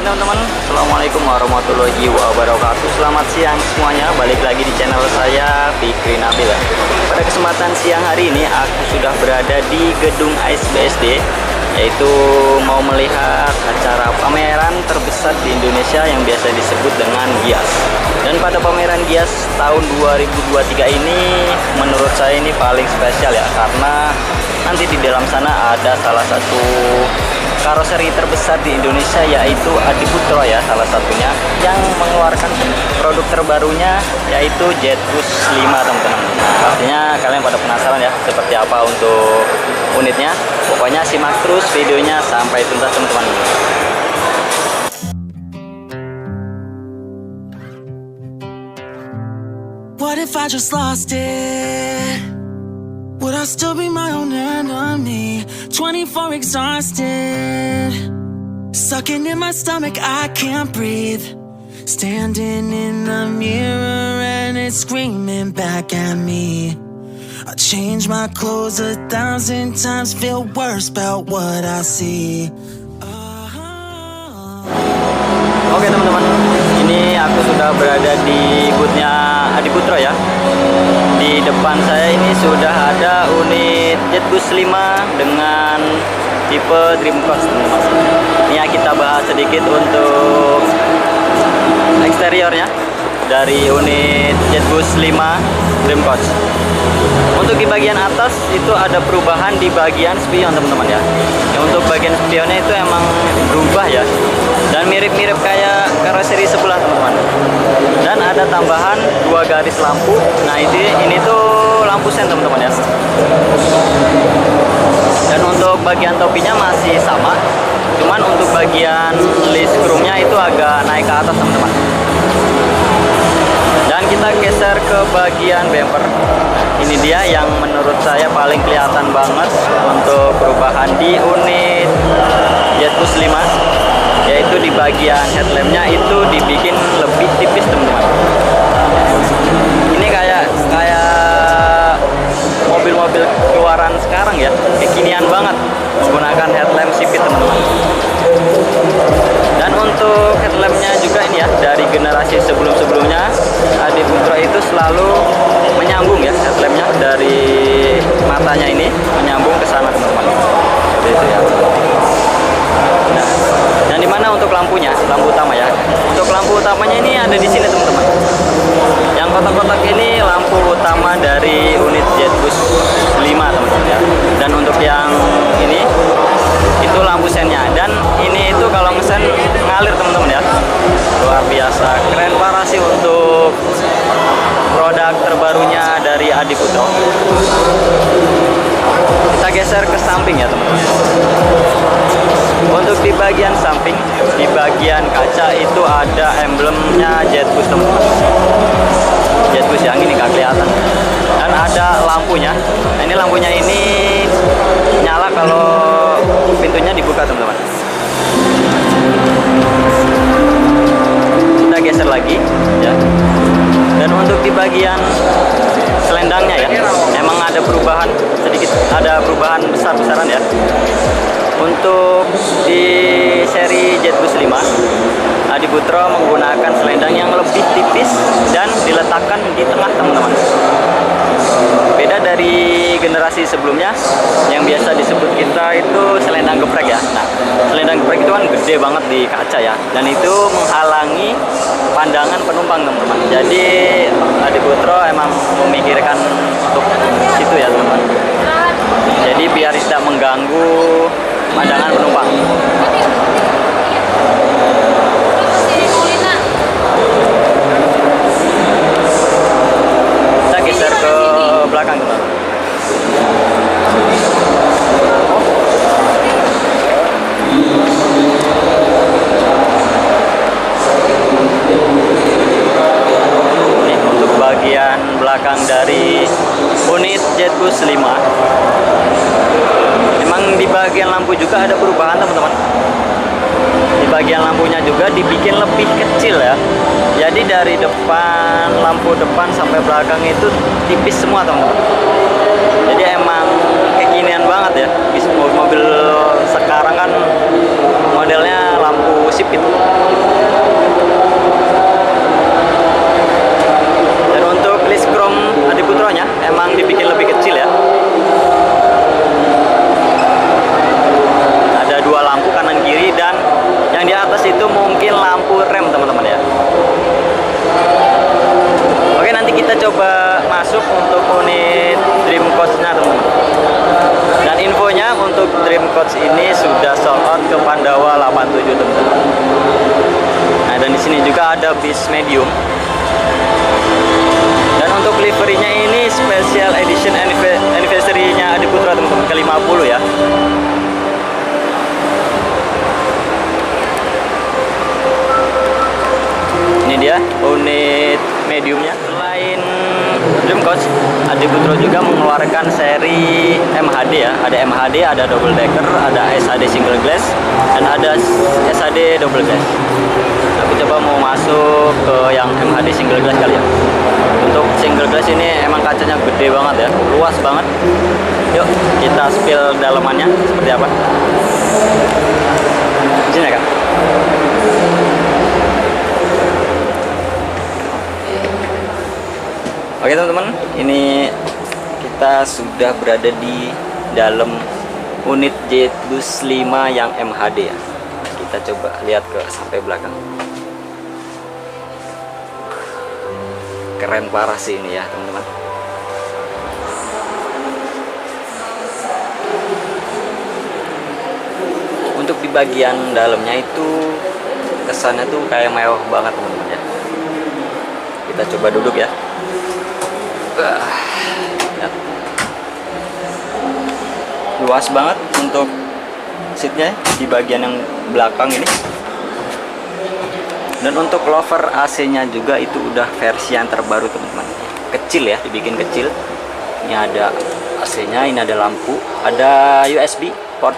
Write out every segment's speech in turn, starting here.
teman-teman, assalamualaikum warahmatullahi wabarakatuh. Selamat siang semuanya, balik lagi di channel saya Fikri Nabil. Pada kesempatan siang hari ini aku sudah berada di gedung ASBSD, yaitu mau melihat acara pameran terbesar di Indonesia yang biasa disebut dengan GIAS. Dan pada pameran GIAS tahun 2023 ini menurut saya ini paling spesial ya, karena nanti di dalam sana ada salah satu karoseri terbesar di Indonesia, yaitu Adiputro ya, salah satunya yang mengeluarkan produk terbarunya yaitu Jetbus 5 teman-teman. Nah, pastinya kalian pada penasaran ya seperti apa untuk unitnya. Pokoknya simak terus videonya sampai tuntas teman-teman. What if I just lost it? Would I still be my own enemy? 24 exhausted, sucking in my stomach, I can't breathe. Standing in the mirror and it's screaming back at me. I change my clothes 1,000 times, feel worse about what I see. Oke teman-teman, ini aku sudah berada di boothnya Adiputro ya. Di depan saya ini sudah ada unit Jetbus 5 dengan tipe Dream Coach teman-teman. Ini kita bahas sedikit untuk eksteriornya dari unit Jetbus 5 Dream Coach. Untuk di bagian atas itu ada perubahan di bagian spion teman-teman ya. Untuk bagian spionnya itu emang berubah ya, dan mirip-mirip kayak karoseri sebelah teman-teman. Dan ada tambahan 2 garis lampu. Nah ini tuh lampu sen teman-teman ya. Dan untuk bagian topinya masih sama, cuman untuk bagian list chrome-nya itu agak naik ke atas teman-teman. Dan kita geser ke bagian bumper. Ini dia yang menurut saya paling kelihatan banget untuk perubahan di unit Jetbus 5, yaitu di bagian headlampnya itu dibikin lebih tipis teman-teman. Ini kayak mobil-mobil keluaran sekarang ya, kekinian banget menggunakan headlamp sipit teman-teman. Dan untuk headlampnya juga ini ya, dari generasi sebelum-sebelumnya Adiputro itu selalu menyambung ya headlampnya, dari matanya ini menyambung ke sana teman-teman. Seperti itu ya. Nah, dan dimana untuk lampunya, lampu utama ya. Untuk lampu utamanya ini ada di sini teman-teman. Yang kotak-kotak ini lampu utama dari unit Jetbus 5 teman-teman ya. Dan untuk yang ini itu lampu sennya, dan ini itu kalau ngesen ngalir teman-teman ya. Luar biasa, keren parah sih untuk produk terbarunya dari Adiputro. Kita geser ke samping ya teman-teman. Untuk di bagian samping, di bagian kaca itu ada emblemnya Jetbus teman-teman. Jetbus yang ini nggak kelihatan. Dan ada lampunya. Nah, ini lampunya ini nyala kalau pintunya dibuka teman-teman. Kita geser lagi ya. Dan untuk di bagian selendangnya ya, emang ada perubahan sedikit, ada perubahan besar-besaran ya. Untuk di seri Jetbus 5, Adiputro menggunakan selendang yang lebih tipis dan diletakkan di tengah teman-teman. Beda dari generasi sebelumnya yang biasa disebut kita itu selendang geprek ya. Nah, selendang geprek itu kan gede banget di kaca ya, dan itu menghalangi pandangan penumpang teman-teman. Jadi Adiputro emang memikirkan untuk situ ya teman-teman. Jadi biar tidak mengganggu pandangan penumpang. Kita geser ke belakang teman. Ini untuk bagian belakang dari unit Jetbus 5. Memang di bagian lampu juga ada perubahan teman-teman. Di bagian lampunya juga dibikin lebih kecil ya. Jadi dari depan, lampu depan sampai belakang itu tipis semua teman-teman. Jadi emang kekinian banget ya. Mobil-mobil sekarang kan modelnya lampu eksklusif gitu. Dan untuk list chrome Adiputronya emang dibikin lebih kecil ya. Ada dua lampu kanan kiri, dan yang di atas itu mungkin lampu rem teman-teman ya. Oke, nanti kita coba masuk untuk unit Dream Coach-nya teman-teman. Dan infonya untuk Dream Coach ini sudah sold out ke Pandawa 87 teman-teman. Nah, dan di sini juga ada bis medium. Dan untuk liverynya ini special edition anniversary-nya Adiputra teman-teman, ke-50 ya. Ini dia unit mediumnya. Selain Dream Coach, Adiputra juga mengeluarkan seri MHD ya. Ada MHD, ada double decker, ada SHD single glass, dan ada SHD double glass. Aku coba mau masuk ke yang MHD single glass kali ya. Untuk single glass ini emang kacanya gede banget ya, luas banget. Yuk kita spill dalamannya seperti apa. Izin ya Kak. Oke teman-teman, ini kita sudah berada di dalam unit Jetbus 5 yang MHD ya. Kita coba lihat ke sampai belakang. Keren parah sih ini ya teman-teman. Untuk di bagian dalamnya itu kesannya tuh kayak mewah banget teman-teman ya. Kita coba duduk ya. Ya. Luas banget untuk seatnya di bagian yang belakang ini. Dan untuk lover AC-nya juga itu udah versi yang terbaru teman-teman. Kecil ya, dibikin kecil. Ini ada AC-nya, ini ada lampu, ada USB port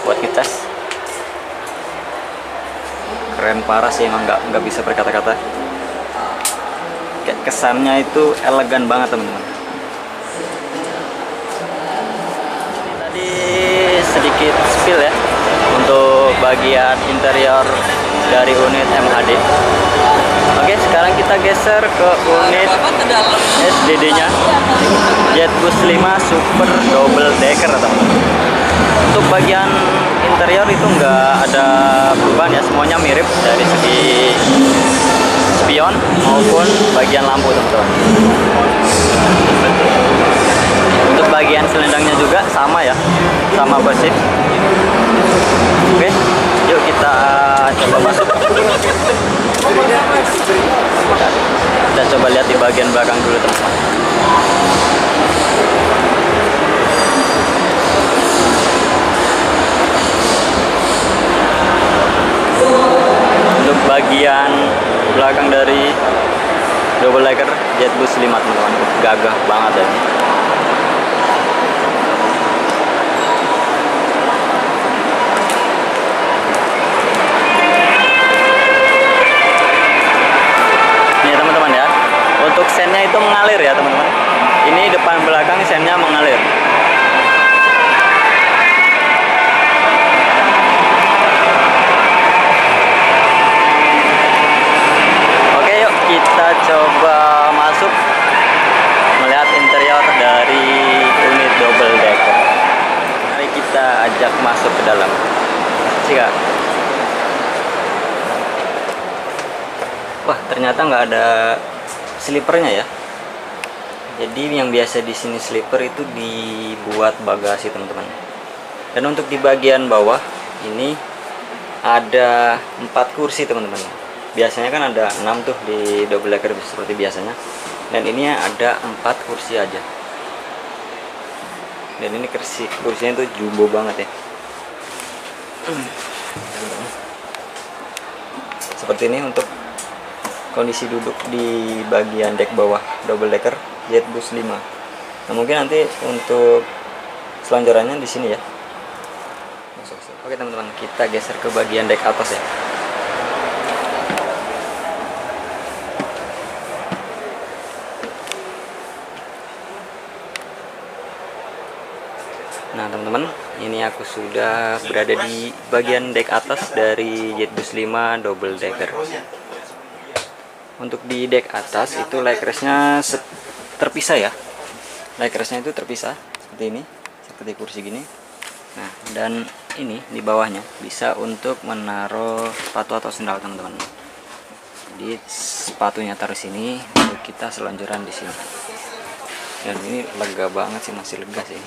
buat ngecas. Keren parah sih, emang nggak bisa berkata-kata. Kayak kesannya itu elegan banget teman-teman. Tadi sedikit spill ya untuk bagian interior dari unit MHD. Oke, sekarang kita geser ke unit SDD-nya Jetbus 5 Super Double Decker teman-teman. Untuk bagian interior itu nggak ada perubahan ya, semuanya mirip dari segi spion maupun bagian lampu teman-teman. Untuk bagian selendangnya juga sama ya, sama persis. Oke, yuk kita coba masuk. Kita coba lihat di bagian belakang dulu teman-teman. Untuk bagian belakang dari double decker Jetbus 5 teman-teman, gagah banget ya. Ini teman-teman ya, untuk sennya itu mengalir ya teman-teman. Ini depan belakang sennya mengalir. Kita coba masuk melihat interior dari unit double decker. Mari kita ajak masuk ke dalam. Cika. Wah, ternyata nggak ada sleepernya ya. Jadi yang biasa di sini sleeper itu dibuat bagasi teman-teman. Dan untuk di bagian bawah ini ada 4 kursi teman-teman. Biasanya kan ada 6 tuh di double decker seperti biasanya, dan ini ada 4 kursi aja. Dan ini kursinya tuh jumbo banget ya. Seperti ini untuk kondisi duduk di bagian dek bawah double decker Jetbus 5. Nah, mungkin nanti untuk selonjorannya di sini ya. Oke teman-teman, kita geser ke bagian dek atas ya. Nah teman-teman, ini aku sudah berada di bagian dek atas dari Jetbus 5 double decker. Untuk di dek atas itu leg restnya terpisah ya. Leg restnya itu terpisah seperti ini, seperti kursi gini. Nah, dan ini di bawahnya bisa untuk menaruh sepatu atau sendal teman-teman. Jadi sepatunya taruh sini, lalu kita selonjoran di sini. Dan ini lega banget sih, masih lega sih.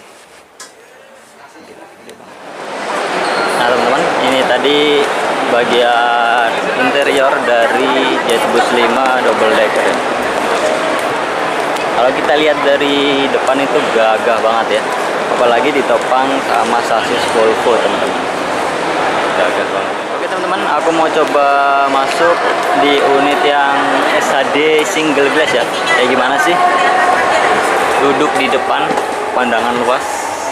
Nah teman-teman, ini tadi bagian interior dari Jetbus 5 double decker. Kalau kita lihat dari depan itu gagah banget ya, apalagi ditopang sama sasis Volvo teman-teman, gagah banget. Oke teman-teman, aku mau coba masuk di unit yang SHD single glass ya. Kayak gimana sih duduk di depan, pandangan luas,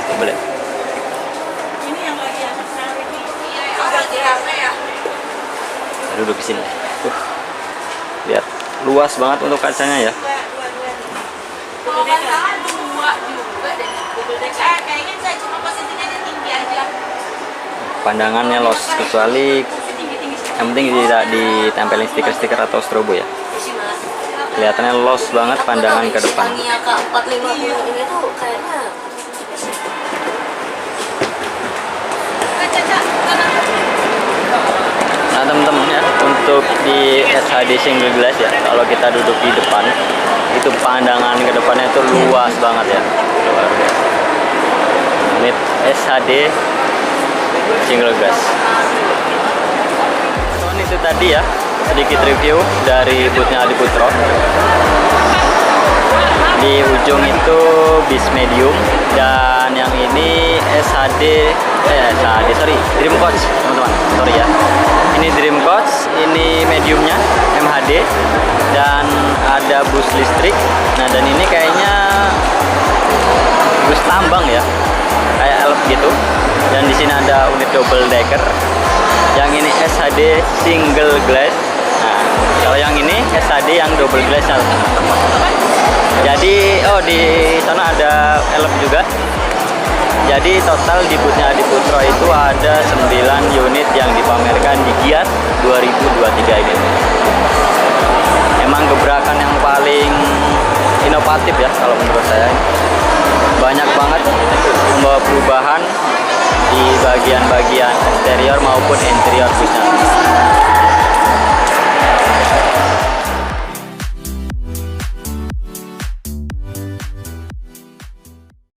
coba lihat. Duduk di sini. Lihat, luas banget untuk kacanya ya. Pandangannya los, kecuali yang penting tidak ditempelin stiker-stiker atau strobo ya. Kelihatannya los banget pandangan ke depan. Nah teman-teman ya, untuk di SHD single glass ya, kalau kita duduk di depan itu pandangan ke depannya itu luas banget ya, luar biasa. Unit SHD single glass. Teman, itu tadi ya sedikit review dari bootnya Adi Putro. Di ujung itu bis medium, dan yang ini Dream Coach teman-teman, sorry ya. Ini Dream Coach, ini mediumnya MHD, dan ada bus listrik. Nah dan ini kayaknya bus tambang ya, kayak elf gitu. Dan di sini ada unit double decker. Yang ini SHD single glass. Nah kalau yang ini SHD yang double glass. Jadi di sana ada elf juga. Jadi total di bootnya Adi Putro itu ada 9 unit yang dipamerkan di Giat 2023 ini. Emang gebrakan yang paling inovatif ya kalau menurut saya. Banyak banget membawa perubahan di bagian-bagian eksterior maupun interior busnya.